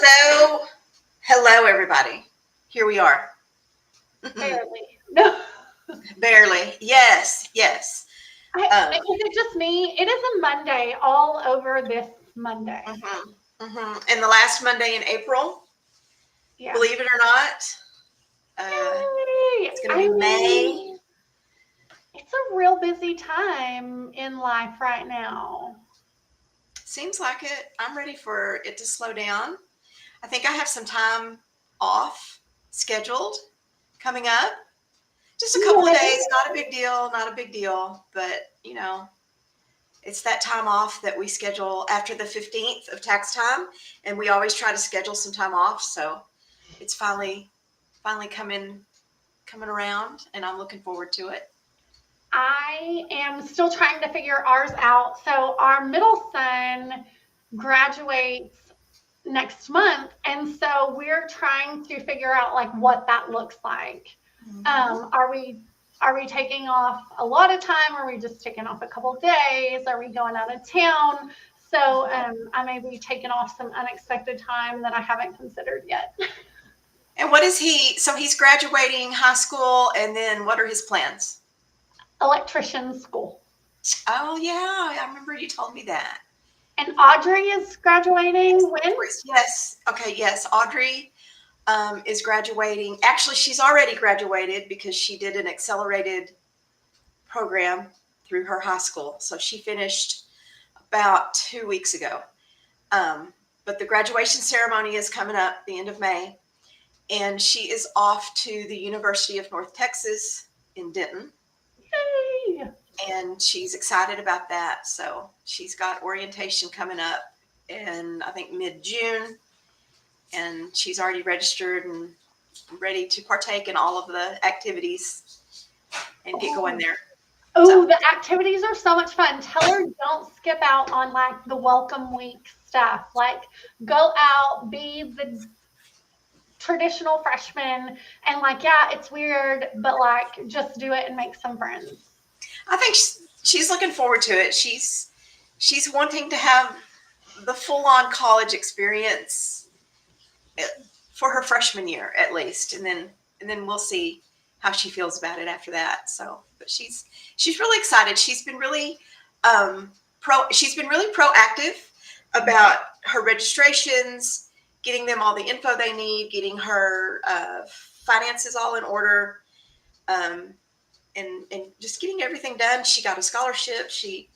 Hello. Hello, everybody. Here we are. Barely. No. Barely. Yes. Yes. Is it just me? It is a Monday all over this Monday. And the last Monday in April, Yeah. believe it or not, it's going to be May. It's a real busy time in life right now. Seems like it. I'm ready for it to slow down. I think I have some time off scheduled coming up. Just a couple of days, not a big deal, not a big deal. But, it's that time off that we schedule after the 15th of tax time. And we always try to schedule some time off. So it's finally coming around, and I'm looking forward to it. I am still trying to figure ours out. So our middle son graduates next month, and so we're trying to figure out like what that looks like. Are we taking off a lot of time? Are we just taking off a couple of days? Are we going out of town? So I may be taking off some unexpected time that I haven't considered yet. And what is he? So he's graduating high school, and then what are his plans? Electrician school. Oh yeah, I remember you told me that. And Audrey is graduating when? Yes. Okay. Yes, Audrey is graduating. Actually, she's already graduated because she did an accelerated program through her high school. So she finished about 2 weeks ago. But the graduation ceremony is coming up the end of May, and she is off to the University of North Texas in Denton. Yay! And she's excited about that. So she's got orientation coming up in, I think, mid-June. And she's already registered and ready to partake in all of the activities and get going there. Oh, the activities are so much fun. Tell her don't skip out on like the welcome week stuff. Like go out, be the traditional freshman, and like, yeah, it's weird, but like just do it and make some friends. I think she's looking forward to it. She's wanting to have the full-on college experience for her freshman year at least, and then we'll see how she feels about it after that. So, but she's really excited. She's been really proactive about her registrations, getting them all the info they need, getting her finances all in order, and just getting everything done. She got a scholarship. She's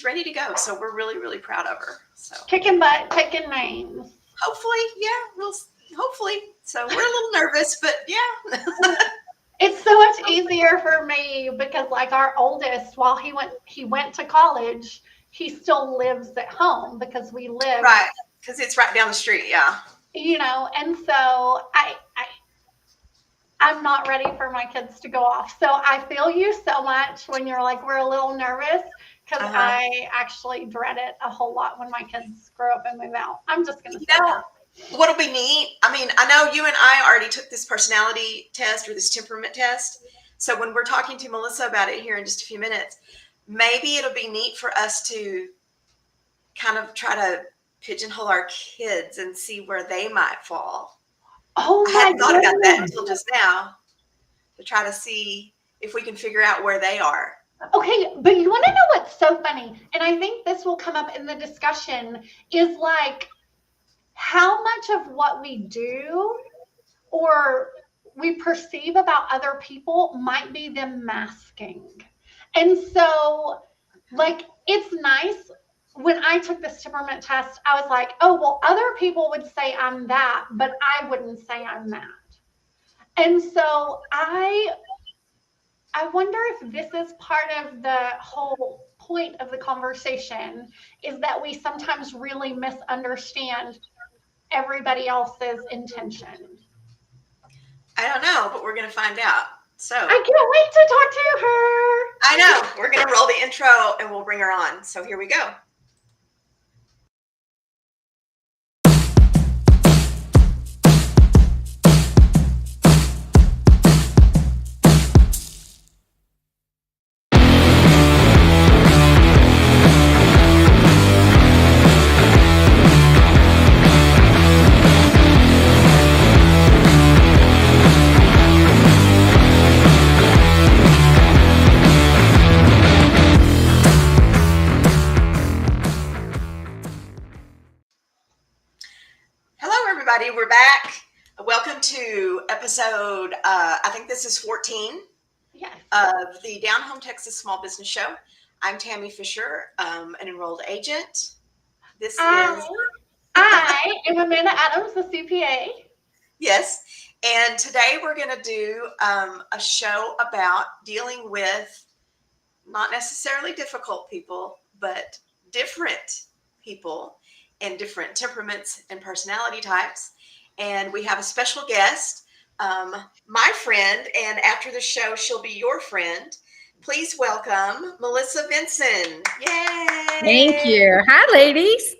ready to go. So we're really, really proud of her. So kicking butt, taking names. Hopefully. So we're a little nervous, but yeah. It's so much easier for me because like our oldest, while he went to college, he still lives at home because we live right, because it's right down the street. Yeah. And so I'm not ready for my kids to go off. So I feel you so much when you're like, we're a little nervous, because I actually dread it a whole lot when my kids grow up and move out. I'm just going to say that. What'll be neat, I mean, I know you and I already took this personality test or this temperament test. So when we're talking to Melissa about it here in just a few minutes, maybe it'll be neat for us to kind of try to pigeonhole our kids and see where they might fall. Oh, I hadn't thought about that until just now, to try to see if we can figure out where they are. Okay, but you want to know what's so funny? And I think this will come up in the discussion, is like how much of what we do or we perceive about other people might be them masking. And so, like, it's nice. When I took this temperament test, I was like, oh, well, other people would say I'm that, but I wouldn't say I'm that. And so I wonder if this is part of the whole point of the conversation, is that we sometimes really misunderstand everybody else's intention. I don't know, but we're going to find out. So I can't wait to talk to her. I know. We're going to roll the intro and we'll bring her on. So here we go. everybody. We're back. Welcome to episode, I think this is 14 Yes. of the Down Home Texas Small Business Show. I'm Tammy Fisher, an enrolled agent. This is, I am Amanda Adams, the CPA. yes. And today we're going to do a show about dealing with not necessarily difficult people, but different people and different temperaments and personality types. And we have a special guest, my friend, and after the show, she'll be your friend. Please welcome Melissa Vinson. Yay! Thank you. Hi, ladies.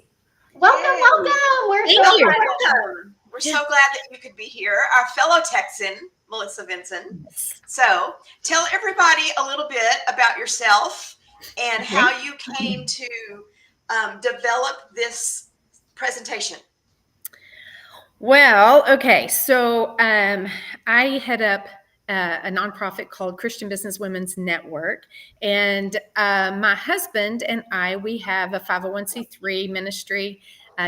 Welcome, Yay. welcome. We're Thank so you. glad. Welcome. We're so glad that you could be here, our fellow Texan, Melissa Vinson. So tell everybody a little bit about yourself and how you came to develop this presentation. Well, okay. So I head up a nonprofit called Christian Business Women's Network. And my husband and I, we have a 501c3 ministry,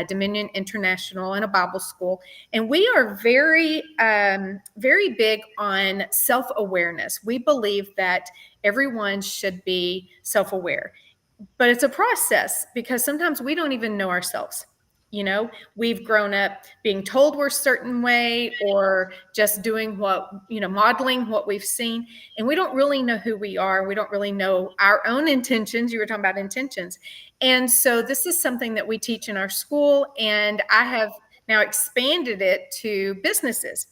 Dominion International, and a Bible school. And we are very, very big on self-awareness. We believe that everyone should be self-aware. But it's a process because sometimes we don't even know ourselves. You know, we've grown up being told we're a certain way or just doing what, modeling what we've seen. And we don't really know who we are. We don't really know our own intentions. You were talking about intentions. And so this is something that we teach in our school. And I have now expanded it to businesses.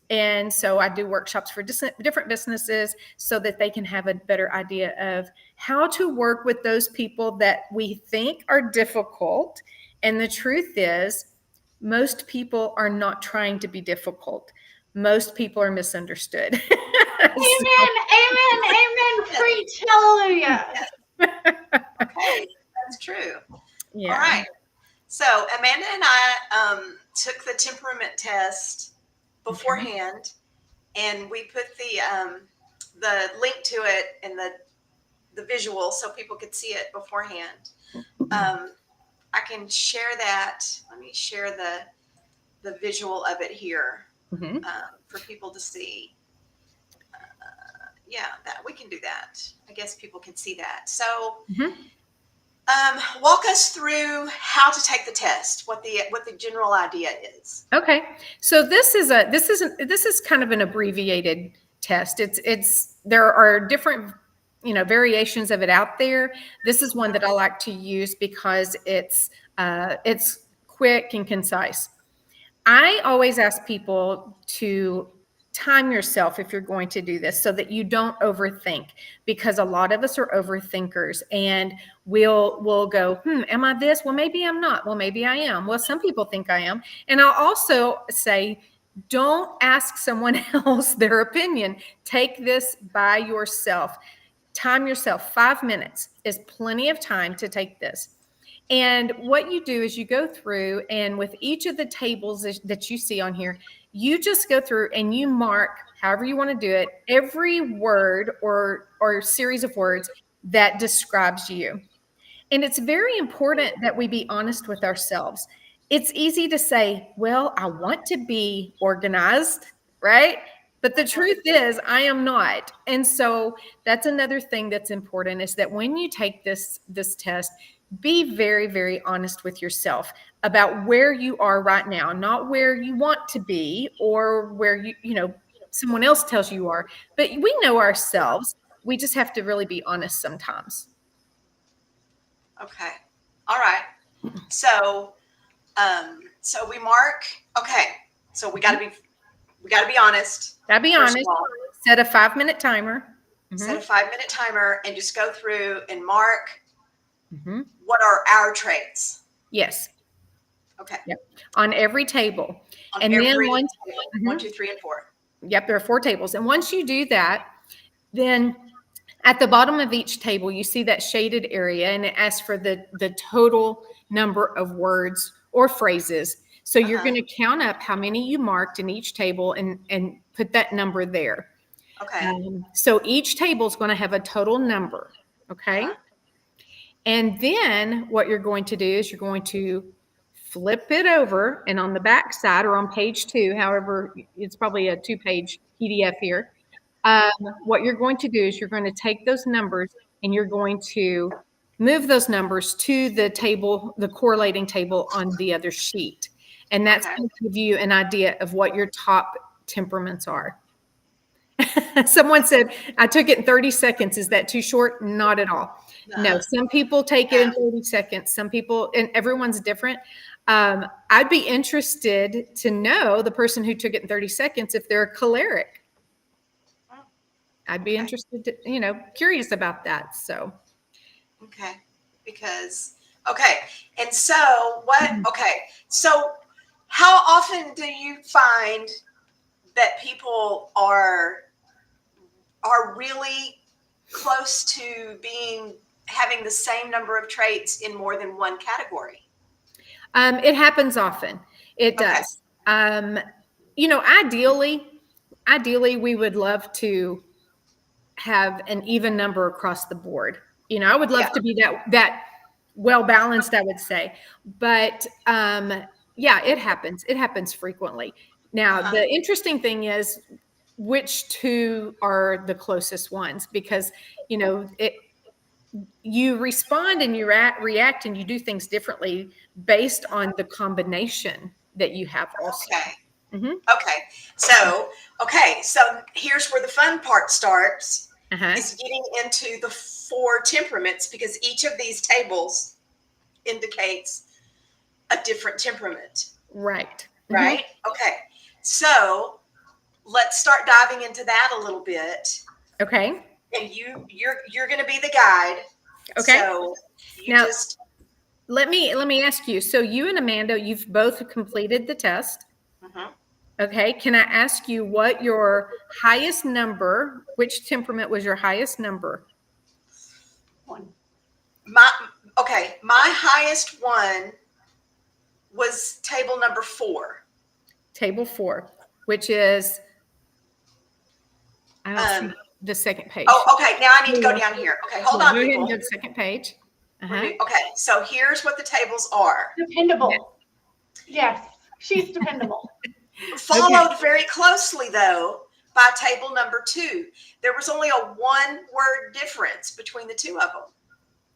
And so I do workshops for different businesses so that they can have a better idea of how to work with those people that we think are difficult. And the truth is, most people are not trying to be difficult. Most people are misunderstood. Amen, amen, amen. Preach, hallelujah. Okay, that's true. Yeah. All right. So Amanda and I took the temperament test beforehand, and we put the link to it and the visual so people could see it beforehand. I can share that. Let me share the visual of it here for people to see. Yeah, that we can do that. I guess people can see that. So walk us through how to take the test, what the general idea is. Okay. So this is kind of an abbreviated test. There are different variations of it out there. This is one that I like to use because it's quick and concise. I always ask people to time yourself if you're going to do this so that you don't overthink, because a lot of us are overthinkers and we'll go, am I this? Well, maybe I'm not. Well, maybe I am. Well, some people think I am. And I'll also say, don't ask someone else their opinion. Take this by yourself. Time yourself. 5 minutes is plenty of time to take this. And what you do is you go through, and with each of the tables that you see on here, you just go through and you mark, however you want to do it, every word or series of words that describes you. And it's very important that we be honest with ourselves. It's easy to say, well, I want to be organized, right? But the truth is, I am not. And so that's another thing that's important, is that when you take this test, be very, very honest with yourself about where you are right now, not where you want to be or where someone else tells you are. But we know ourselves. We just have to really be honest sometimes. Okay. All right. So we mark. Okay. So we got to be honest. Gotta be honest. Set a 5-minute timer. Set a 5-minute timer and just go through and mark what are our traits. Yes. Okay. Yep. On every table. On and every then table. 1, 2, 3, and 4. Yep. There are 4 tables. And once you do that, then at the bottom of each table, you see that shaded area, and it asks for the total number of words or phrases. So you're going to count up how many you marked in each table and put that number there. Okay. So each table is going to have a total number. Okay. And then what you're going to do is you're going to flip it over, and on the back side or on page 2, however, it's probably a 2-page PDF here. What you're going to do is you're going to take those numbers and you're going to move those numbers to the table, the correlating table on the other sheet. And that's Okay. going to give you an idea of what your top temperaments are. Someone said, I took it in 30 seconds. Is that too short? Not at all. No, some people take it in 30 seconds. Some people, and everyone's different. I'd be interested to know the person who took it in 30 seconds if they're a choleric. I'd be interested to, curious about that. So, Okay. Because, okay. And so so how often do you find that people are really close to having the same number of traits in more than one category? it happens often. It does. Ideally, we would love to have an even number across the board. I would love to be that well balanced, I would say. But it happens. It happens frequently. Now, the interesting thing is which two are the closest ones, because you respond and you react and you do things differently based on the combination that you have also. Okay. Mhm. Okay. So here's where the fun part starts. Uh-huh. Is getting into the 4 temperaments, because each of these tables indicates a different temperament. Right. Right? Okay. So let's start diving into that a little bit. Okay. And you're going to be the guide. Okay. So now, let me ask you. So you and Amanda, you've both completed the test. Mm-hmm. Okay. Can I ask you what your highest number? Which temperament was your highest number? 1. My highest one was table number 4. Table 4, which is I don't see the second page. Oh, okay. Now I need to go down here. Okay, hold on, Go ahead people. and go to the second page. Uh-huh. Okay, so here's what the tables are. Dependable. Yes, she's dependable. Followed very closely, though, by table number 2. There was only a 1-word difference between the 2 of them.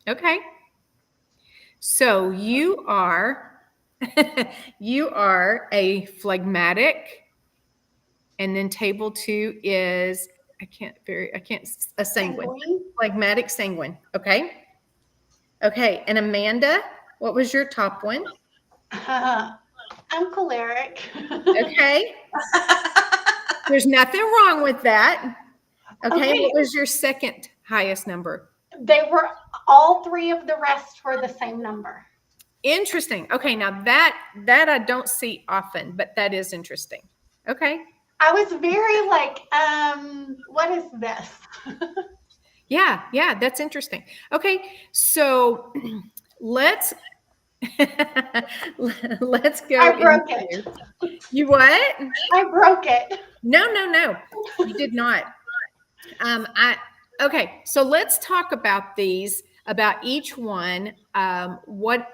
Okay. So you are a phlegmatic, and then table 2 is a sanguine. Phlegmatic sanguine. Okay. Okay. And Amanda, what was your top one? I'm choleric. Okay. There's nothing wrong with that. Okay. What was your second highest number? They were all 3 of the rest were the same number. Interesting. Okay. Now that I don't see often, but that is interesting. Okay. I was very like, what is this? Yeah, that's interesting. Okay, so let's go. I broke it. You what? I broke it. No, you did not. Okay, so let's talk about these, about each one. What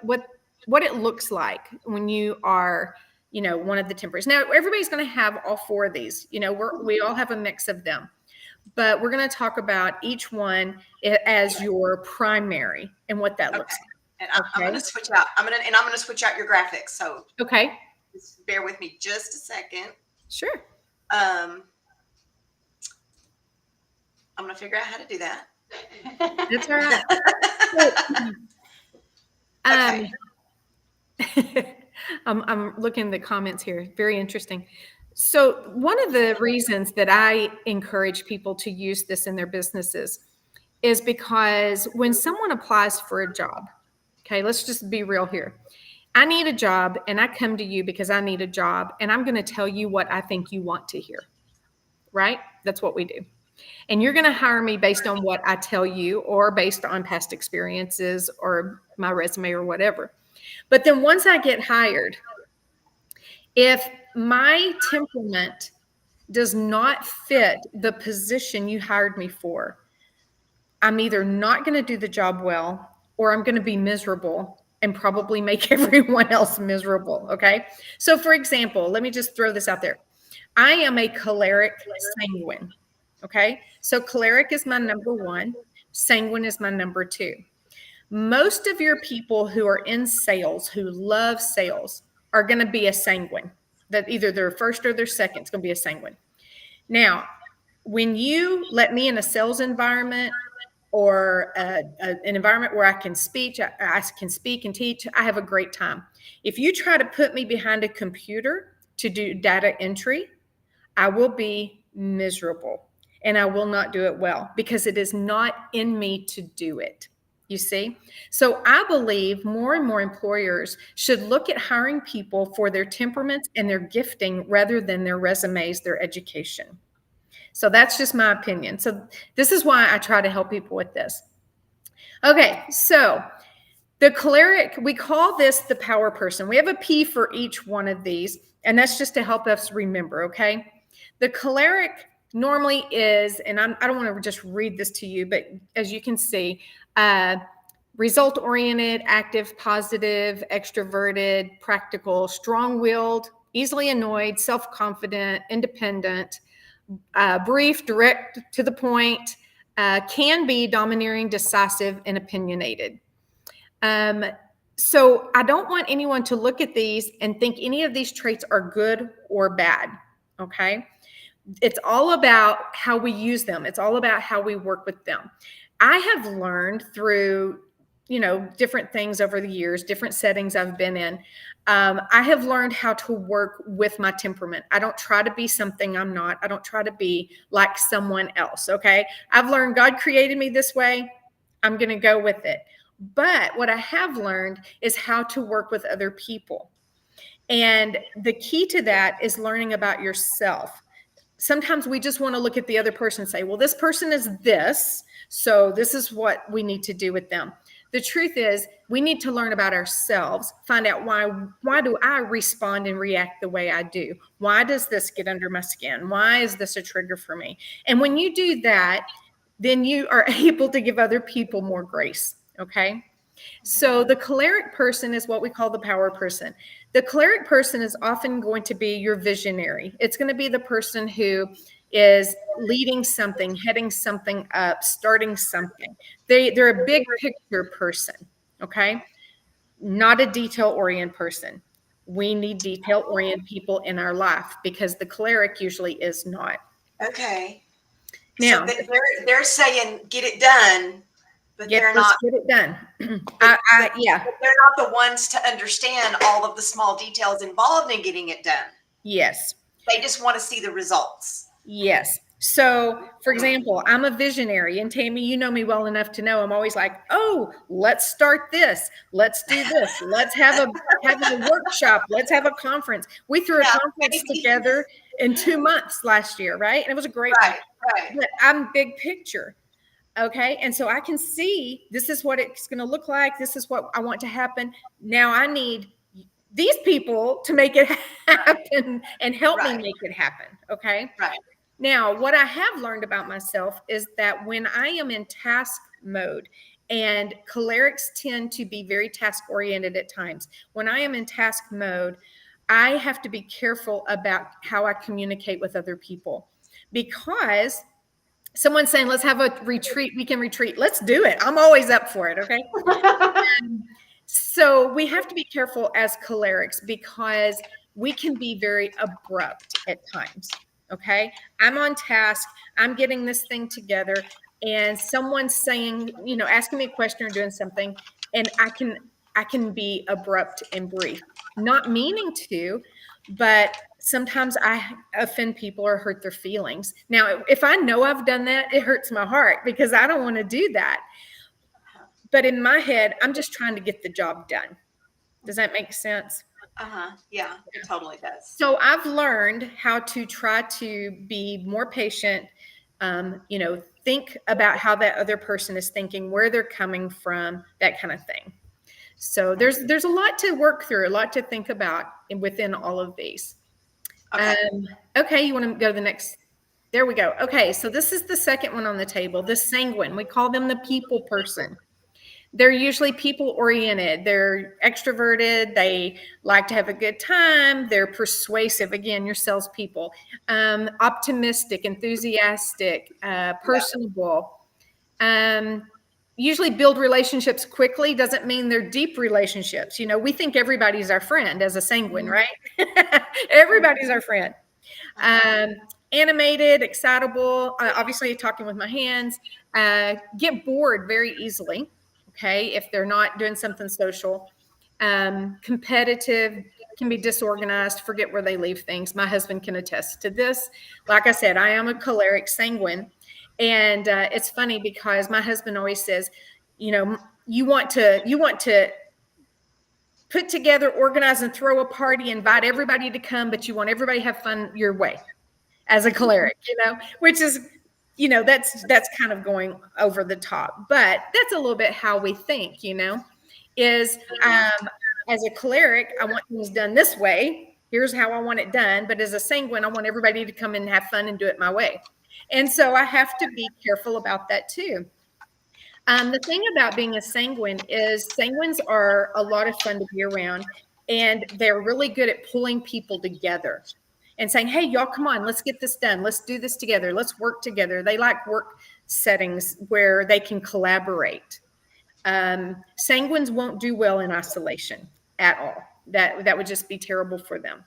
it looks like when you are, one of the tempers. Now, everybody's going to have all 4 of these. We all have a mix of them. But we're going to talk about each one as your primary and what that looks like. And I'm going to switch out. I'm going to switch out your graphics. So okay, just bear with me just a second. Sure. I'm going to figure out how to do that. That's all right. I'm looking at the comments here. Very interesting. So one of the reasons that I encourage people to use this in their businesses is because when someone applies for a job, okay, let's just be real here. I need a job and I come to you because I need a job, and I'm going to tell you what I think you want to hear, right? That's what we do. And you're going to hire me based on what I tell you, or based on past experiences or my resume or whatever. But then once I get hired, if my temperament does not fit the position you hired me for, I'm either not going to do the job well, or I'm going to be miserable, and probably make everyone else miserable. Okay. So for example, let me just throw this out there. I am a choleric sanguine. Okay. So choleric is my number one. Sanguine is my number two. Most of your people who are in sales, who love sales, are going to be a sanguine. That either their first or their second is going to be a sanguine. Now, when you let me in a sales environment or an environment where I can speak and teach, I have a great time. If you try to put me behind a computer to do data entry, I will be miserable and I will not do it well because it is not in me to do it. You see? So I believe more and more employers should look at hiring people for their temperaments and their gifting rather than their resumes, their education. So that's just my opinion. So this is why I try to help people with this. Okay, so the choleric, we call this the power person. We have a P for each one of these, and that's just to help us remember, okay? The choleric normally is, and I don't want to just read this to you, but as you can see, result-oriented, active, positive, extroverted, practical, strong-willed, easily annoyed, self-confident, independent, brief, direct to the point, can be domineering, decisive, and opinionated. So I don't want anyone to look at these and think any of these traits are good or bad, okay? It's all about how we use them. It's all about how we work with them. I have learned through, different things over the years, different settings I've been in. I have learned how to work with my temperament. I don't try to be something I'm not. I don't try to be like someone else, okay? I've learned God created me this way. I'm going to go with it. But what I have learned is how to work with other people. And the key to that is learning about yourself. Sometimes we just want to look at the other person and say, well, this person is this, so this is what we need to do with them. The truth is we need to learn about ourselves, find out why do I respond and react the way I do? Why does this get under my skin? Why is this a trigger for me? And when you do that, then you are able to give other people more grace, okay? So the choleric person is what we call the power person. The choleric person is often going to be your visionary. It's going to be the person who is leading something, heading something up, starting something. They're a big picture person, okay? Not a detail-oriented person. We need detail-oriented people in our life because the choleric usually is not. Okay. Now, so they're saying get it done, but they're not. Get it done. Yeah. But they're not the ones to understand all of the small details involved in getting it done. Yes. They just want to see the results. Yes. So, for example, I'm a visionary, and Tammy, you know me well enough to know I'm always like, oh, let's start this. Let's do this. Let's have a workshop. Let's have a conference. We threw a conference together in 2 months last year, right? And it was a great right. But I'm big picture. Okay. And so I can see this is what it's going to look like. This is what I want to happen. Now I need these people to make it happen and help me make it happen. Okay. Right. Now, what I have learned about myself is that when I am in task mode, and cholerics tend to be very task oriented at times, when I am in task mode, I have to be careful about how I communicate with other people, because someone's saying, let's have a retreat, weekend retreat. Let's do it. I'm always up for it. Okay. So we have to be careful as cholerics because we can be very abrupt at times. Okay. I'm on task. I'm getting this thing together, and someone's saying, asking me a question or doing something, and I can be abrupt and brief, not meaning to, but sometimes I offend people or hurt their feelings. Now, if I know I've done that, it hurts my heart because I don't want to do that. But in my head, I'm just trying to get the job done. Does that make sense? Yeah, it totally does. So I've learned how to try to be more patient, think about how that other person is thinking, where they're coming from, that kind of thing. So there's a lot to work through, a lot to think about within all of these. Okay, you want to go to the next? There we go. Okay, so this is the second one on the table, the sanguine. We call them the people person. They're usually people oriented. They're extroverted. They like to have a good time. They're persuasive. Again, your salespeople. Optimistic, enthusiastic, personable. Usually build relationships quickly. Doesn't mean they're deep relationships. You know, we think everybody's our friend as a sanguine, right? Everybody's our friend. Animated, excitable, obviously talking with my hands, get bored very easily. Okay. If they're not doing something social, competitive, can be disorganized, forget where they leave things. My husband can attest to this. Like I said, I am a choleric sanguine. And it's funny because my husband always says, you know, you want to put together, organize, and throw a party, invite everybody to come, but you want everybody to have fun your way as a choleric, you know, which is, you know, that's kind of going over the top, but that's a little bit how we think, you know, is as a choleric, I want things done this way. Here's how I want it done. But as a sanguine, I want everybody to come and have fun and do it my way. And so I have to be careful about that too. The thing about being a sanguine is sanguines are a lot of fun to be around, and they're really good at pulling people together and saying, hey, y'all, come on, let's get this done. Let's do this together. Let's work together. They like work settings where they can collaborate. Sanguines won't do well in isolation at all. That would just be terrible for them.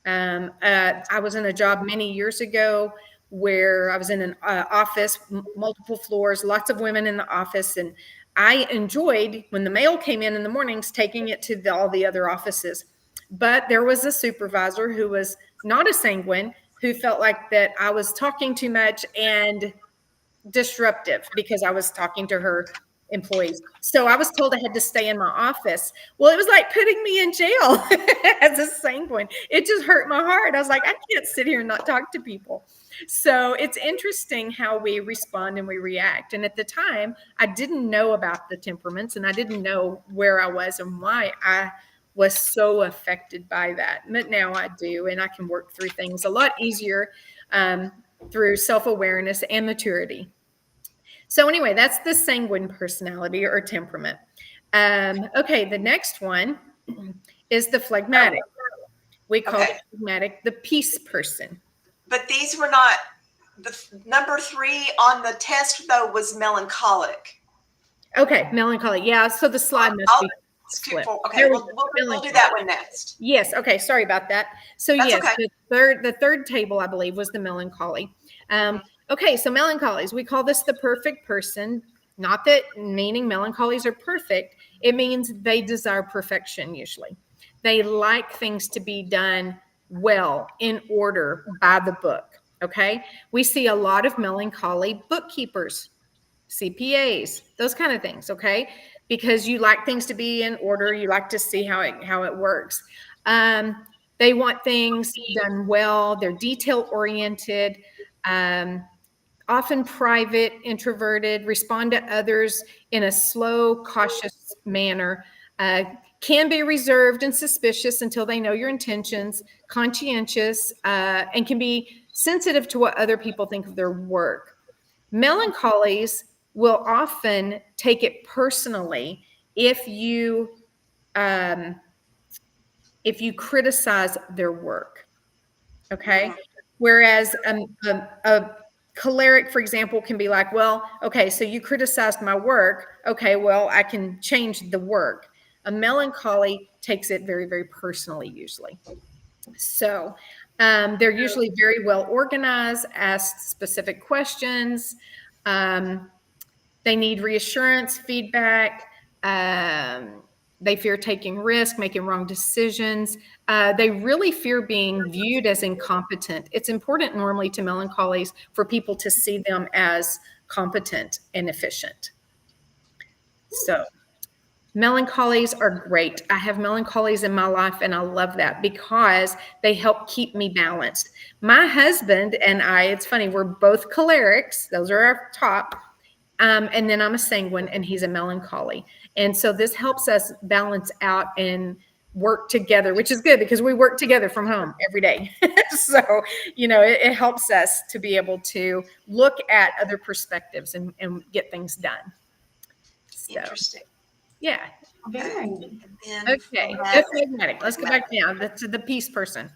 I was in a job many years ago where I was in an office, multiple floors, lots of women in the office. And I enjoyed when the mail came in the mornings, taking it to all the other offices. But there was a supervisor who was not a sanguine, who felt like that I was talking too much and disruptive because I was talking to her employees. So I was told I had to stay in my office. Well, it was like putting me in jail as a sanguine. It just hurt my heart. I was like, I can't sit here and not talk to people. So it's interesting how we respond and we react. And at the time, I didn't know about the temperaments, and I didn't know where I was and why I was so affected by that. But now I do, and I can work through things a lot easier through self-awareness and maturity. So anyway, that's the sanguine personality or temperament. Okay, the next one is the phlegmatic. We call it phlegmatic, the peace person. But these were not, the number 3 on the test though was melancholic. Okay, melancholic. Yeah, so the slide must be split. Okay, we'll do that one next. Yes, okay, sorry about that. So That's yes, okay. the third table, I believe, was the melancholy. Okay, so melancholies, we call this the perfect person. Not that meaning melancholies are perfect. It means they desire perfection usually. They like things to be done well, in order, by the book, okay? We see a lot of melancholy bookkeepers, CPAs, those kind of things, okay? Because you like things to be in order. You like to see how it works. They want things done well. They're detail-oriented, often private, introverted, respond to others in a slow, cautious manner, can be reserved and suspicious until they know your intentions, conscientious, and can be sensitive to what other people think of their work. Melancholies will often take it personally if you criticize their work, okay? Whereas a choleric, for example, can be like, well, okay, so you criticized my work. Okay, well, I can change the work. A melancholy takes it very, very personally usually. So they're usually very well organized, ask specific questions. They need reassurance, feedback. They fear taking risk, making wrong decisions. They really fear being viewed as incompetent. It's important normally to melancholies for people to see them as competent and efficient. So melancholies are great. I have melancholies in my life, and I love that because they help keep me balanced. My husband and I, it's funny, we're both cholerics. Those are our top. And then I'm a sanguine, and he's a melancholy. And so this helps us balance out and work together, which is good because we work together from home every day. So, you know, it helps us to be able to look at other perspectives and get things done. So. Interesting. Yeah. Very. And then Okay. phlegmatic. Phlegmatic. Let's go back down to the peace person.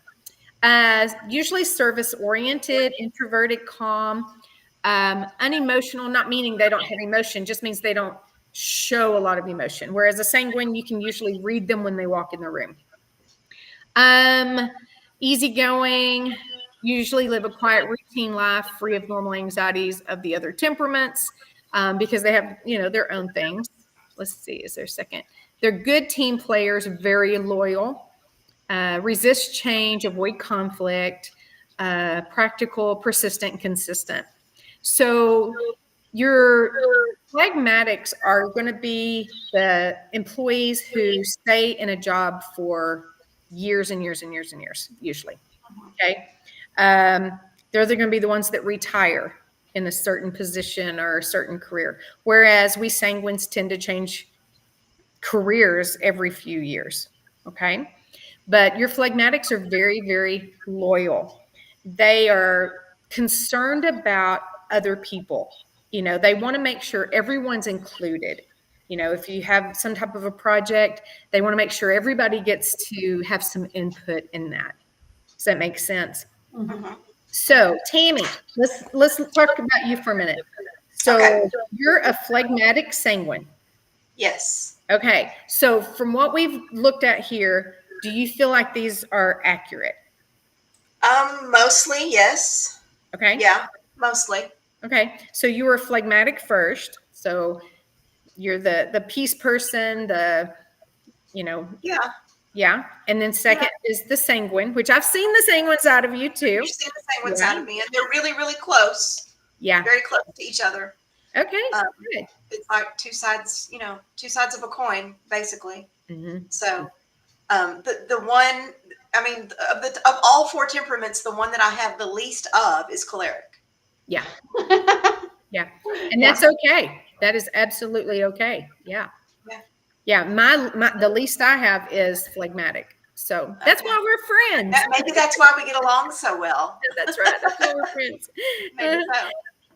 Usually service oriented, introverted, calm, unemotional, not meaning they don't have emotion, just means they don't show a lot of emotion. Whereas a sanguine, you can usually read them when they walk in the room. Easygoing, usually live a quiet routine life, free of normal anxieties of the other temperaments, because they have, their own things. Let's see, is there a second? They're good team players, very loyal, resist change, avoid conflict, practical, persistent, and consistent. So your phlegmatics are going to be the employees who stay in a job for years and years and years and years, usually. Okay. They're going to be the ones that retire in a certain position or a certain career. Whereas we sanguines tend to change careers every few years. Okay. But your phlegmatics are very, very loyal. They are concerned about other people. They want to make sure everyone's included. If you have some type of a project, they want to make sure everybody gets to have some input in that. Does that make sense? Mm-hmm. So, Tammy, let's talk about you for a minute. So, Okay. you're a phlegmatic sanguine. Yes. Okay. So, from what we've looked at here, do you feel like these are accurate? Mostly, yes. Okay. Yeah, mostly. Okay. So you were phlegmatic first. So you're the peace person, Yeah. yeah. And then second is the sanguine, which I've seen the sanguines out of you too. You've seen the sanguines out of me, and they're really, really close. Yeah. Very close to each other. Okay. Good. It's like two sides of a coin, basically. Mm-hmm. So, the one, I mean, of all four temperaments, the one that I have the least of is choleric. Yeah. Yeah. And that's okay. That is absolutely okay. Yeah. Yeah. Yeah. The least I have is phlegmatic. So that's why we're friends. Maybe that's why we get along so well. That's right. That's why we're friends. Maybe so.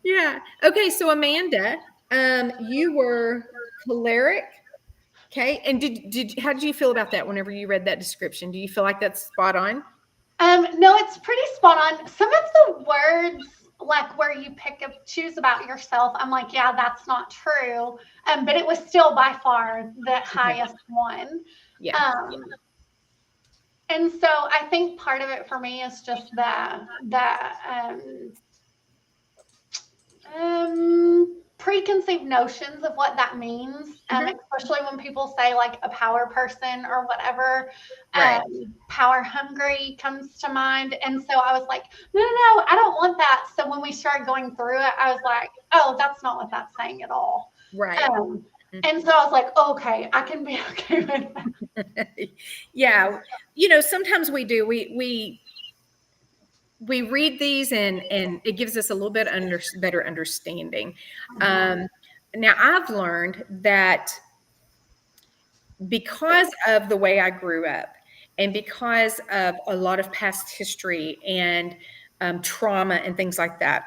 Yeah. Okay. So Amanda, you were choleric. Okay. And how did you feel about that whenever you read that description? Do you feel like that's spot on? No, it's pretty spot on. Some of the words, like where you choose about yourself, I'm like, yeah, that's not true. But it was still by far the highest one. Yeah. And so I think part of it for me is just the preconceived notions of what that means, especially when people say like a power person or whatever. Right. Power hungry comes to mind. And so I was like, no, I don't want that. So when we started going through it, I was like, oh, that's not what that's saying at all. Right. And so I was like, okay, I can be okay with that. Yeah. Sometimes we do. We read these and it gives us a little bit better understanding. Now I've learned that because of the way I grew up and because of a lot of past history and trauma and things like that,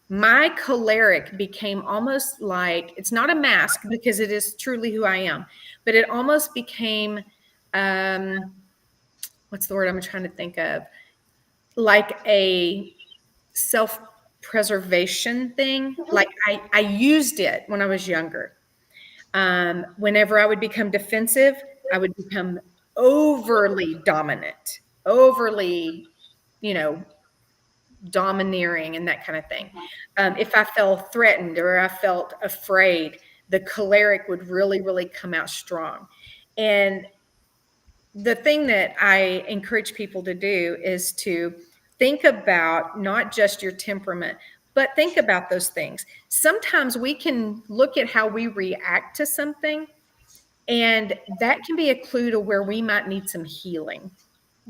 my choleric became almost like, it's not a mask because it is truly who I am, but it almost became, what's the word I'm trying to think of? Like a self-preservation thing. Like I used it when I was younger. Whenever I would become defensive, I would become overly dominant, overly, domineering and that kind of thing. If I felt threatened or I felt afraid, the choleric would really, really come out strong. And the thing that I encourage people to do is to think about not just your temperament, but think about those things. Sometimes we can look at how we react to something, and that can be a clue to where we might need some healing,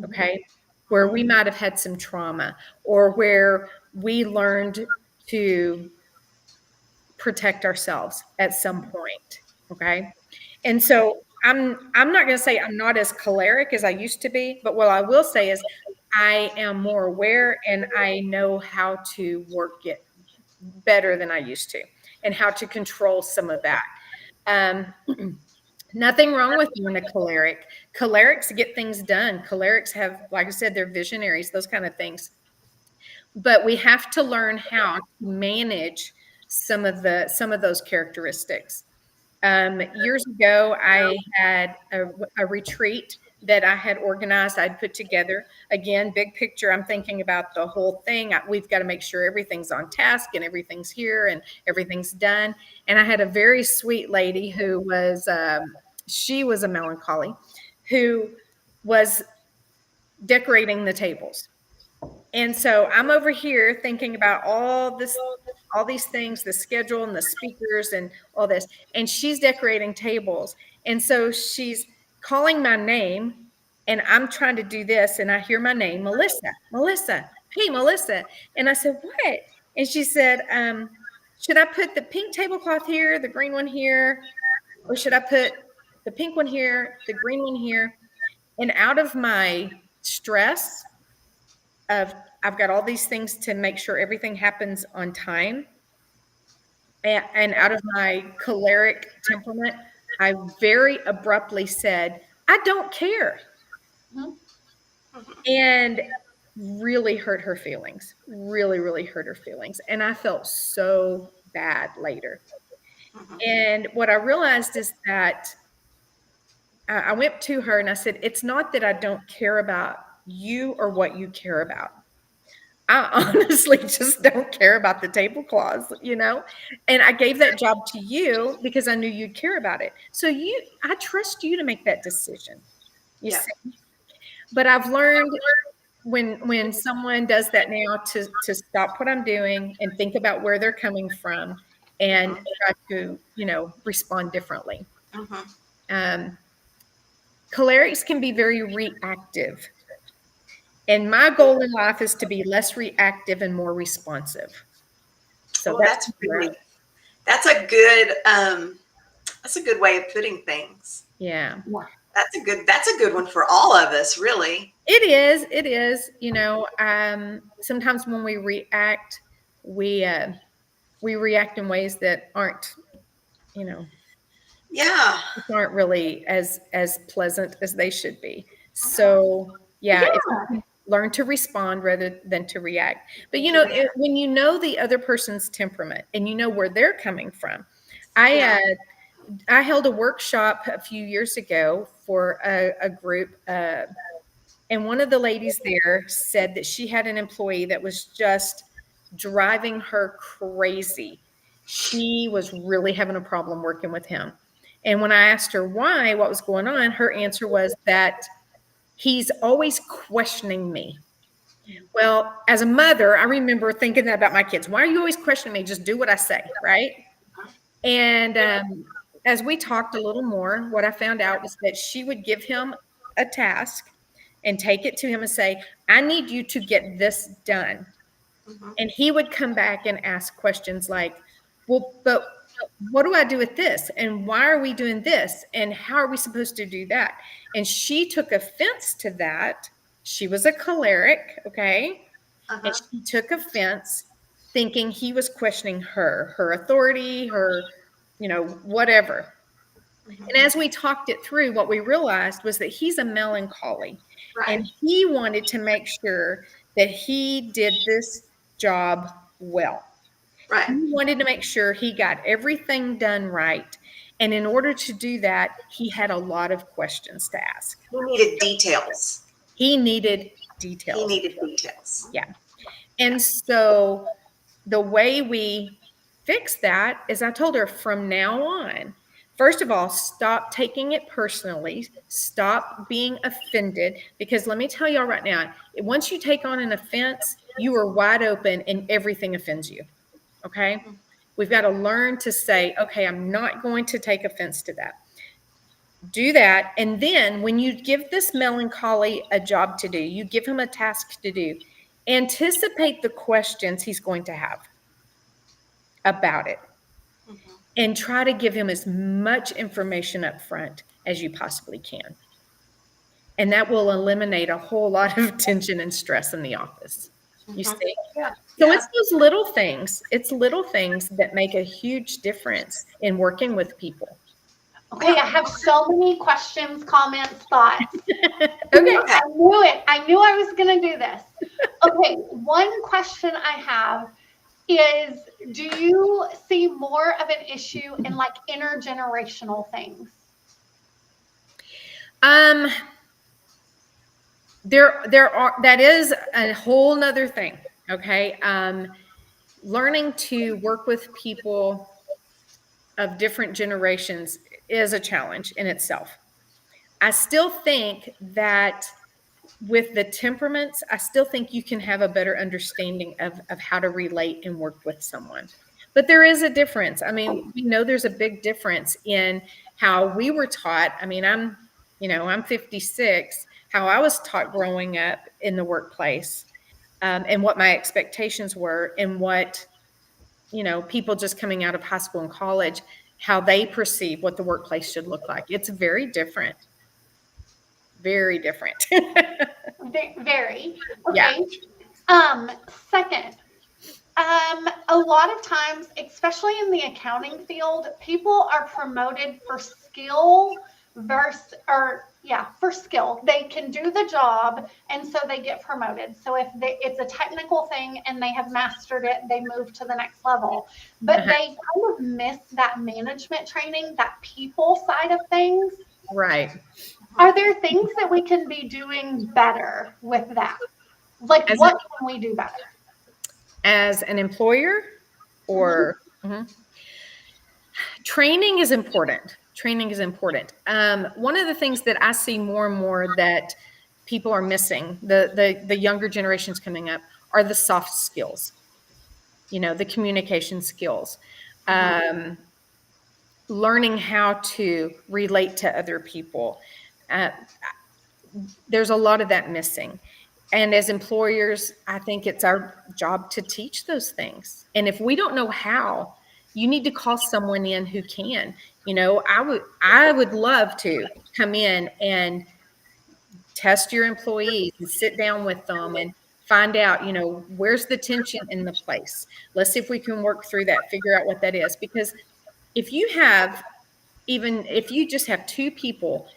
okay? Where we might have had some trauma or where we learned to protect ourselves at some point, okay? And so I'm not going to say I'm not as choleric as I used to be, but what I will say is I am more aware and I know how to work it better than I used to and how to control some of that. Nothing wrong with being a choleric. Cholerics get things done. Cholerics have, like I said, they're visionaries, those kind of things. But we have to learn how to manage some of those characteristics. Years ago, I had a retreat that I had organized, I'd put together. Again, big picture, I'm thinking about the whole thing. We've got to make sure everything's on task and everything's here and everything's done. And I had a very sweet lady who was, she was a melancholy, who was decorating the tables. And so I'm over here thinking about all these things, the schedule and the speakers and all this. And she's decorating tables. And so she's calling my name and I'm trying to do this. And I hear my name, Melissa, hey, Melissa. And I said, what? And she said, should I put the pink tablecloth here, the green one here? Or should I put the pink one here, the green one here? And out of my stress of I've got all these things to make sure everything happens on time, and out of my choleric temperament, I very abruptly said, I don't care. And really hurt her feelings, really hurt her feelings. And I felt so bad later. And what I realized is that I went to her and I said, it's not that I don't care about you or what you care about. I honestly just don't care about the tablecloths, and I gave that job to you because I knew you'd care about it. So I trust you to make that decision. You see? But I've learned when someone does that now to stop what I'm doing and think about where they're coming from and try to, respond differently. Cholerics can be very reactive. And my goal in life is to be less reactive and more responsive. So that's a good way of putting things. Yeah. That's a good one for all of us, really. It is. Sometimes when we react, we react in ways that aren't, aren't really as pleasant as they should be. So learn to respond rather than to react. But when you know the other person's temperament and you know where they're coming from, I held a workshop a few years ago for a group, and one of the ladies there said that she had an employee that was just driving her crazy. She was really having a problem working with him. And when I asked her why, what was going on, her answer was that he's always questioning me. Well, as a mother, I remember thinking that about my kids. Why are you always questioning me? Just do what I say, right? And as we talked a little more, what I found out was that she would give him a task and take it to him and say, I need you to get this done. And he would come back and ask questions like, well, but what do I do with this? And why are we doing this? And how are we supposed to do that? And she took offense to that. She was a choleric, okay? And she took offense thinking he was questioning her authority, her, whatever. And as we talked it through, what we realized was that he's a melancholy. Right. And he wanted to make sure that he did this job well. Right. He wanted to make sure he got everything done right. And in order to do that, he had a lot of questions to ask. He needed details. Yeah. And so the way we fix that is I told her from now on, first of all, stop taking it personally. Stop being offended. Because let me tell y'all right now, once you take on an offense, you are wide open and everything offends you. Okay? We've got to learn to say, okay, I'm not going to take offense to that. Do that. And then when you give this melancholy a job to do, you give him a task to do, anticipate the questions he's going to have about it. And try to give him as much information up front as you possibly can. And that will eliminate a whole lot of tension and stress in the office. You see? Yeah. So it's those little things. It's little things that make a huge difference in working with people. Okay, I have so many questions, comments, thoughts. Okay. Okay. I knew it. I knew I was going to do this. Okay, one question I have is, do you see more of an issue in like intergenerational things? That is a whole nother thing. Okay. Learning to work with people of different generations is a challenge in itself. I still think that with the temperaments, I still think you can have a better understanding of how to relate and work with someone. But there is a difference. I mean, we know there's a big difference in how we were taught. I mean, I'm 56, how I was taught growing up in the workplace, and what my expectations were, and what, people just coming out of high school and college, how they perceive what the workplace should look like. It's very different. Very different. Very. Yeah. Okay. Second, a lot of times, especially in the accounting field, people are promoted for skill for skill. They can do the job, and so they get promoted. So if it's a technical thing and they have mastered it, they move to the next level. But they kind of miss that management training, that people side of things. Right. Are there things that we can be doing better with that? Like, what can we do better? As an employer, or training is important. Training is important. One of the things that I see more and more that people are missing, the younger generations coming up, are the soft skills. The communication skills. Learning how to relate to other people. There's a lot of that missing. And as employers, I think it's our job to teach those things. And if we don't know how, you need to call someone in who can. I would love to come in and test your employees and sit down with them and find out, where's the tension in the place. Let's see if we can work through that, figure out what that is. Because if you just have two people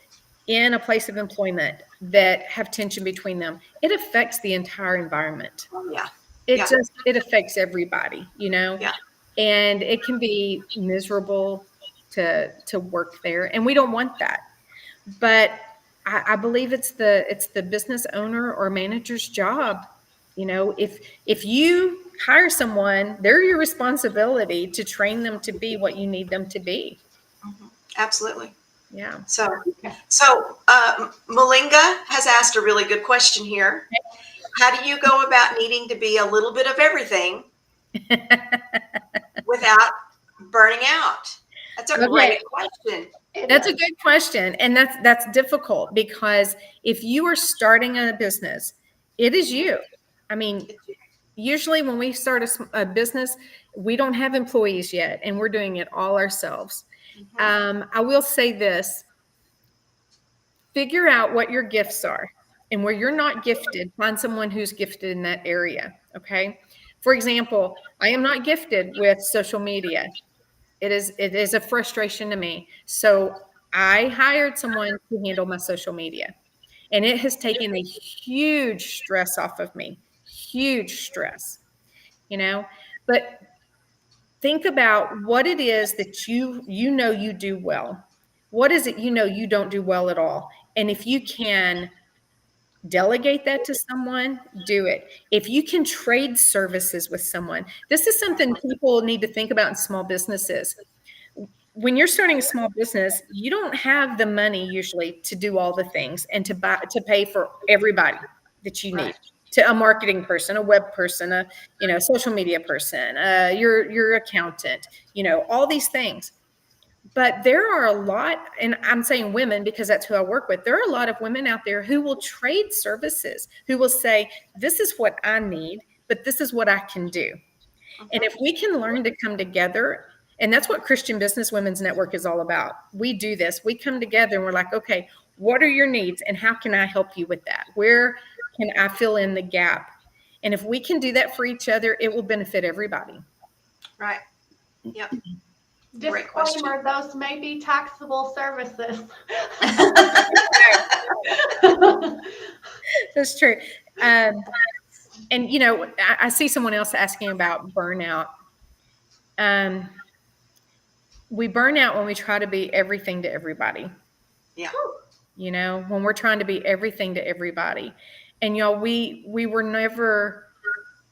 in a place of employment that have tension between them, it affects the entire environment. Yeah. It affects everybody, Yeah. and it can be miserable to work there. And we don't want that. But I believe it's the business owner or manager's job. If you hire someone, they're your responsibility to train them to be what you need them to be. Absolutely. Yeah. So Malinga has asked a really good question here. How do you go about needing to be a little bit of everything without burning out? That's a great question. That's a good question. And that's difficult, because if you are starting a business, it is you. I mean, usually when we start a business, we don't have employees yet, and we're doing it all ourselves. I will say this: figure out what your gifts are, and where you're not gifted, find someone who's gifted in that area. Okay. For example, I am not gifted with social media. It is a frustration to me. So I hired someone to handle my social media, and it has taken a huge stress off of me, huge stress, but think about what it is that you do well. What is it you don't do well at all? And if you can delegate that to someone, do it. If you can trade services with someone, this is something people need to think about in small businesses. When you're starting a small business, you don't have the money usually to do all the things and to pay for everybody that you need. To a marketing person, a web person, a social media person, your accountant, all these things. But there are a lot, and I'm saying women because that's who I work with. There are a lot of women out there who will trade services, who will say, this is what I need, but this is what I can do. And if we can learn to come together, and that's what Christian Business Women's Network is all about. We do this. We come together and we're like, okay, what are your needs and how can I help you with that? Where can I fill in the gap? And if we can do that for each other, it will benefit everybody. Right. Yep. Great question. Disclaimer, those may be taxable services. That's true. And I see someone else asking about burnout. We burn out when we try to be everything to everybody. Yeah. When we're trying to be everything to everybody. And y'all, we were never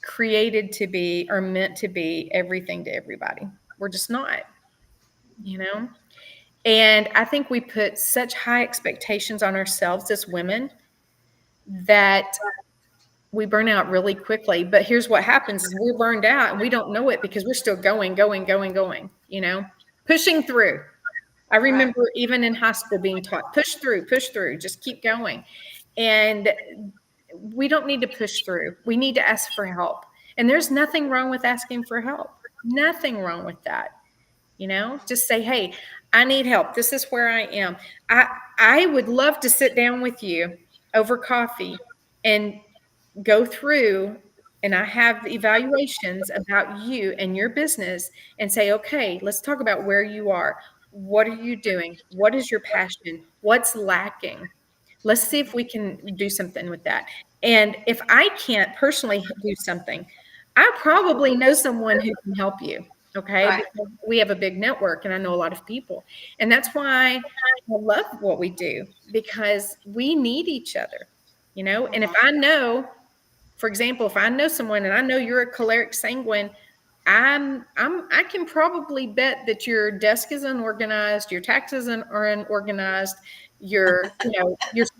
created to be or meant to be everything to everybody. We're just not, And I think we put such high expectations on ourselves as women that we burn out really quickly. But here's what happens is we're burned out and we don't know it because we're still going, pushing through. I remember even in high school being taught, push through, just keep going. And we don't need to push through. We need to ask for help. And there's nothing wrong with asking for help. Nothing wrong with that. Just say, hey, I need help. This is where I am. I would love to sit down with you over coffee and go through, and I have evaluations about you and your business and say, okay, let's talk about where you are. What are you doing? What is your passion? What's lacking? Let's see if we can do something with that. And if I can't personally do something, I probably know someone who can help you. Okay. Right. Because we have a big network and I know a lot of people. And that's why I love what we do, because we need each other, and if I know, for example, if I know someone and I know you're a choleric sanguine, I can probably bet that your desk is unorganized, your taxes are unorganized, your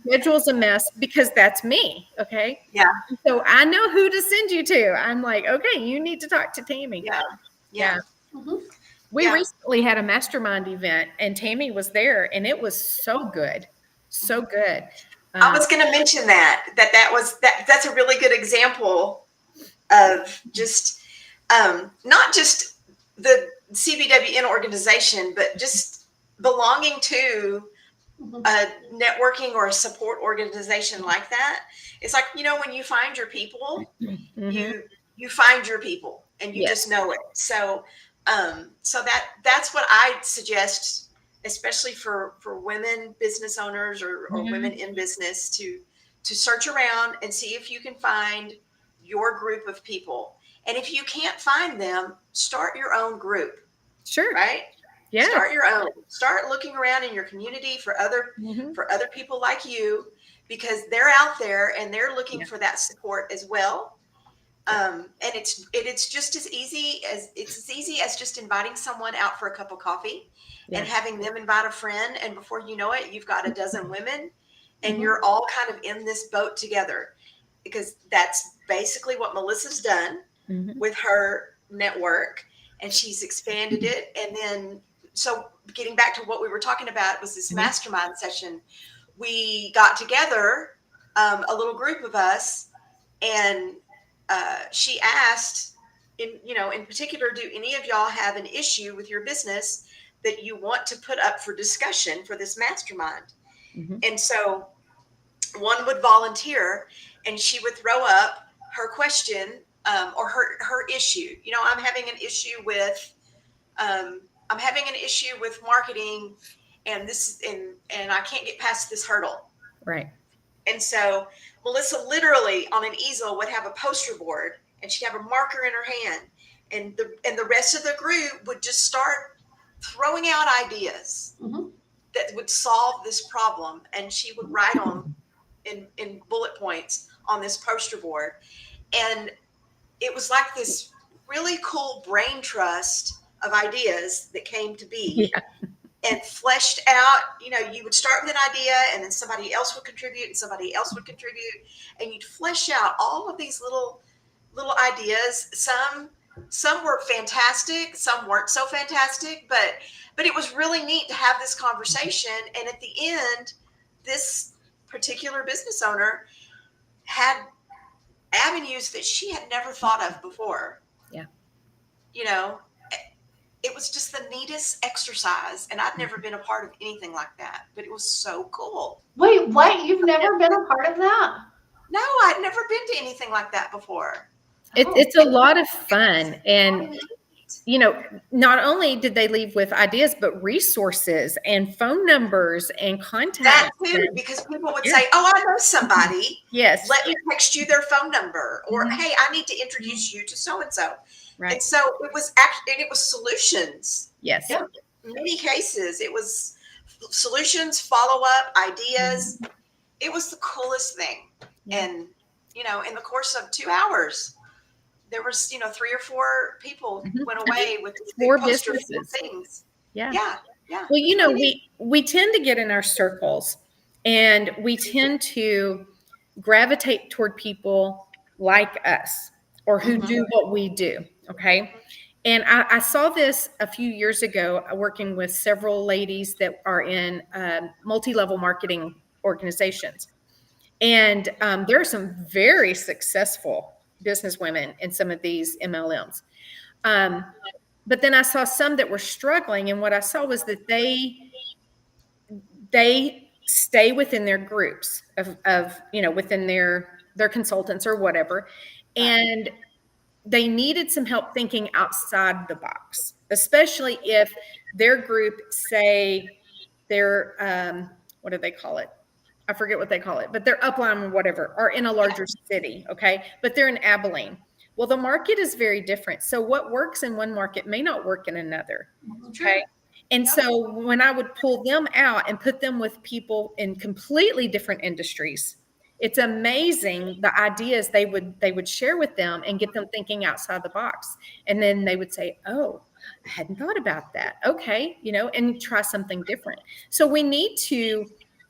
schedule's a mess, because that's me. Okay. Yeah. So I know who to send you to. I'm like, okay, you need to talk to Tammy. Yeah. Mm-hmm. We recently had a mastermind event and Tammy was there and it was so good. So good. I was going to mention that's a really good example of just not just the CBWN organization, but just belonging to a networking or a support organization like that. It's like, when you find your people, you find your people and you just know it. So that's what I suggest, especially for women business owners or women in business, to search around and see if you can find your group of people. And if you can't find them, start your own group. Sure. Right? Yeah. Start your own. Start looking around in your community for other people like you, because they're out there and they're looking for that support as well. And it's just as easy as just inviting someone out for a cup of coffee and having them invite a friend. And before you know it, you've got a dozen women and you're all kind of in this boat together, because that's basically what Melissa's done with her network, and she's expanded it. And then, so getting back to what we were talking about was this mastermind session. We got together, a little group of us, and she asked, in particular, do any of y'all have an issue with your business that you want to put up for discussion for this mastermind? And so one would volunteer and she would throw up her question or her issue. I'm having an issue with marketing, and and I can't get past this hurdle. Right. And so Melissa literally on an easel would have a poster board, and she'd have a marker in her hand, and the rest of the group would just start throwing out ideas that would solve this problem. And she would write them in bullet points on this poster board. And it was like this really cool brain trust of ideas that came to be. And fleshed out, you would start with an idea and then somebody else would contribute and somebody else would contribute. And you'd flesh out all of these little ideas. Some were fantastic, some weren't so fantastic, but it was really neat to have this conversation. And at the end, this particular business owner had avenues that she had never thought of before. Yeah. It was just the neatest exercise, and I'd never been a part of anything like that, but it was so cool. Wait, what? You've never been a part of that? No, I'd never been to anything like that before. It's a lot of fun. And you know, not only did they leave with ideas, but resources and phone numbers and That contacts. too, because people would Yeah. say, "Oh, I know somebody. Yes. Let me text you their phone number," or Mhm. "Hey, I need to introduce you to so and so." Right. And so it was actually, and it was solutions. Yes. Yeah. In many cases, it was solutions, follow up, ideas. It was the coolest thing. Yeah. And in the course of 2 hours, there was 3 or 4 people Mhm. went away with this Four big poster full of businesses. things. Yeah. Yeah, yeah. Well, you know, we tend to get in our circles and we tend to gravitate toward people like us or who Mhm. do what we do. Okay. And I saw this a few years ago working with several ladies that are in multi-level marketing organizations. And there are some very successful business women in some of these MLMs. But then I saw some that were struggling. And what I saw was that they stay within their groups of within their consultants or whatever. And they needed some help thinking outside the box, especially if their group, say, they're what do they call it? I forget what they call it, but they're upline or whatever, are in a larger city, okay? But they're in Abilene. Well, the market is very different. So what works in one market may not work in another, okay? And so when I would pull them out and put them with people in completely different industries, it's amazing the ideas they would share with them and get them thinking outside the box. And then they would say, "Oh, I hadn't thought about that." Okay, and try something different. So we need to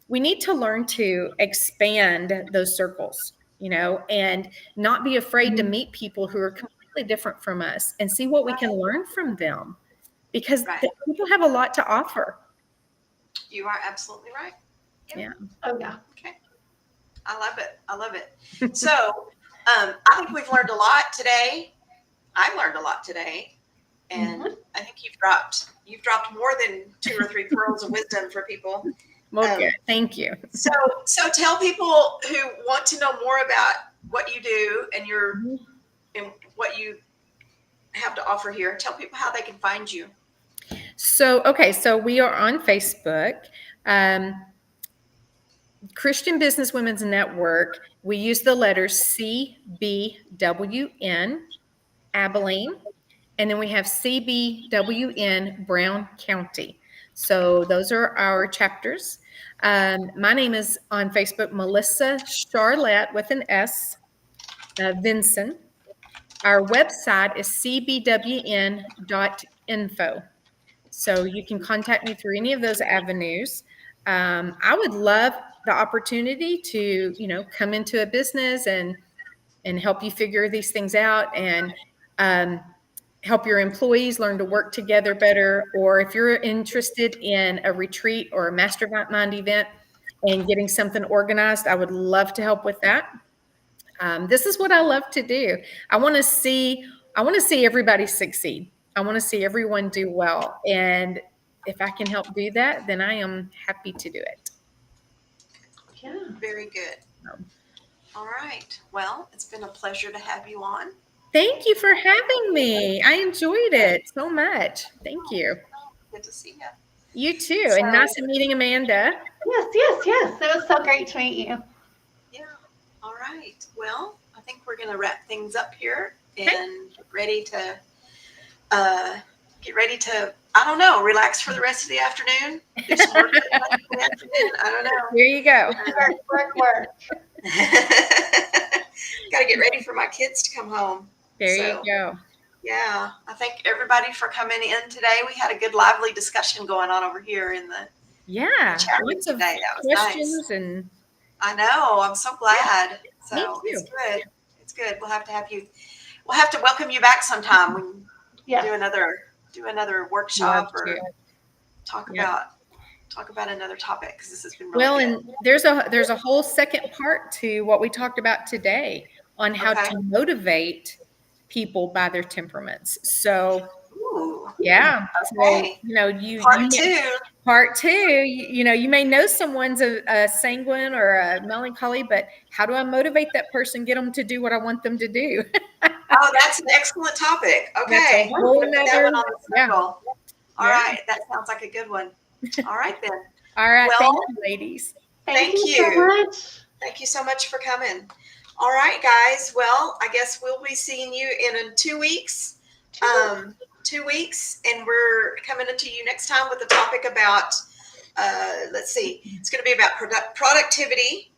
learn to expand those circles, and not be afraid to meet people who are completely different from us and see what we can learn from them, because Right. people have a lot to offer. You are absolutely right. Yeah. Oh yeah. Okay. I love it. I love it. So I think we've learned a lot today. I've learned a lot today. And I think you've dropped more than 2 or 3 pearls of wisdom for people. Well, good. Thank you. So tell people who want to know more about what you do and what you have to offer here. Tell people how they can find you. So we are on Facebook. Christian Business Women's Network. We use the letters CBWN, Abilene, and then we have CBWN, Brown County. So those are our chapters. My name is on Facebook, Melissa Charlotte with an S, Vinson. Our website is cbwn.info. So you can contact me through any of those avenues. I would love the opportunity to, come into a business and help you figure these things out and help your employees learn to work together better. Or if you're interested in a retreat or a mastermind event and getting something organized, I would love to help with that. This is what I love to do. I want to see everybody succeed. I want to see everyone do well. And if I can help do that, then I am happy to do it. Yeah. Very good. All right. Well, it's been a pleasure to have you on. Thank you for having me. I enjoyed it so much. Thank you. Good to see you. You too. And nice meeting Amanda. Yes. It was so great to meet you. Yeah. All right. Well, I think we're going to wrap things up here and get ready to I don't know, relax for the rest of the afternoon. Do some work for the afternoon. I don't know. Here you go. Work. Got to get ready for my kids to come home. There you go. Yeah. I thank everybody for coming in today. We had a good, lively discussion going on over here in the chat room lots of today. That was questions nice. and I know. I'm so glad. So Me too. it's good. It's good. We'll have to welcome you back sometime. We can do another workshop or talk about another topic, because this has been really good. And there's a whole second part to what we talked about today on how to motivate people by their temperaments. So yeah. Okay. So, part two, you may know someone's a sanguine or a melancholy, but how do I motivate that person, get them to do what I want them to do? Oh, that's an excellent topic. Okay. That's a whole Put that nother- one on the yeah. schedule. All Yeah. right. That sounds like a good one. All right then. All right. Well- Thank you, ladies. Thank Thank you so you. much. Thank you so much for coming. All right, guys. Well, I guess we'll be seeing you in 2 weeks. 2 weeks, and we're coming into you next time with a topic about, let's see, it's going to be about productivity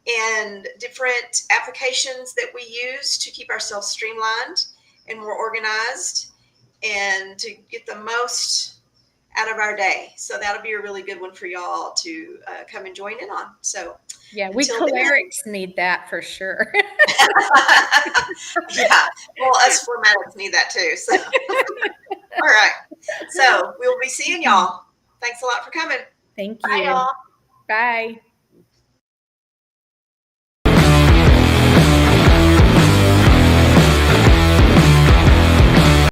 and different applications that we use to keep ourselves streamlined and more organized and to get the most out of our day. So that'll be a really good one for y'all to come and join in on. So Yeah, we Until then. cholerics need that for sure. yeah, well, us formatics need that too. So, all right. So we'll be seeing y'all. Thanks a lot for coming. Thank Bye, you. y'all. Bye.